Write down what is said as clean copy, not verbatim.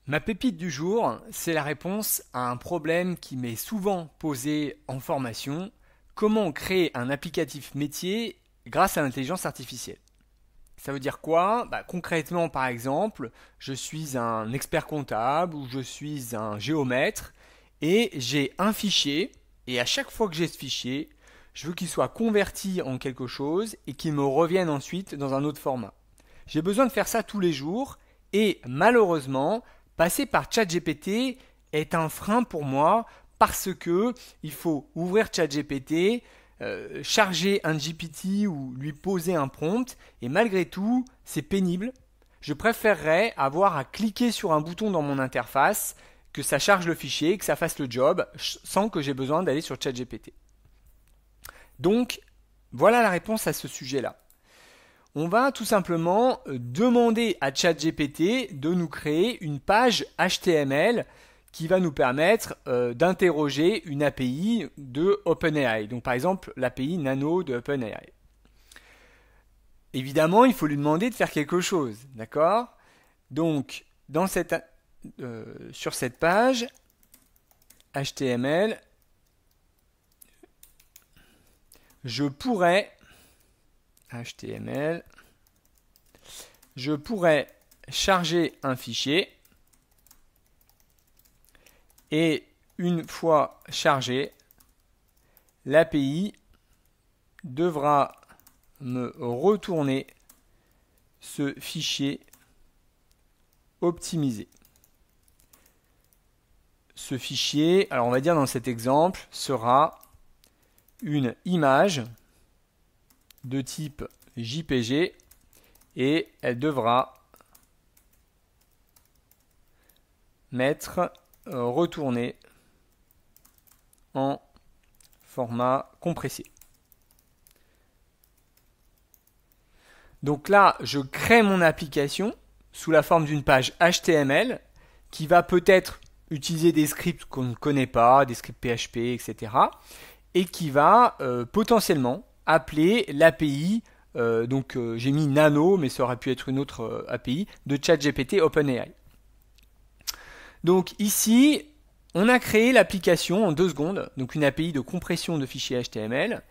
Ma pépite du jour, c'est la réponse à un problème qui m'est souvent posé en formation. Comment créer un applicatif métier grâce à l'intelligence artificielle? Ça veut dire quoi? Concrètement, par exemple, je suis un expert comptable ou je suis un géomètre et j'ai un fichier et à chaque fois que j'ai ce fichier, je veux qu'il soit converti en quelque chose et qu'il me revienne ensuite dans un autre format. J'ai besoin de faire ça tous les jours et malheureusement, passer par ChatGPT est un frein pour moi parce que il faut ouvrir ChatGPT, charger un GPT ou lui poser un prompt et malgré tout, c'est pénible. Je préférerais avoir à cliquer sur un bouton dans mon interface, que ça charge le fichier, que ça fasse le job sans que j'ai besoin d'aller sur ChatGPT. Donc, voilà la réponse à ce sujet-là. On va tout simplement demander à ChatGPT de nous créer une page HTML qui va nous permettre d'interroger une API de OpenAI. Donc par exemple l'API Nano de OpenAI. Évidemment, il faut lui demander de faire quelque chose, d'accord? Donc sur cette page HTML, je pourrais charger un fichier et une fois chargé, l'API devra me retourner ce fichier optimisé. Ce fichier, alors on va dire dans cet exemple, sera une image de type JPG et elle devra retourner en format compressé. Donc là, je crée mon application sous la forme d'une page HTML qui va peut-être utiliser des scripts qu'on ne connaît pas, des scripts PHP, etc. et qui va potentiellement appeler l'API, j'ai mis Nano, mais ça aurait pu être une autre API, de ChatGPT OpenAI. Donc ici, on a créé l'application en 2 secondes, donc une API de compression de fichiers HTML.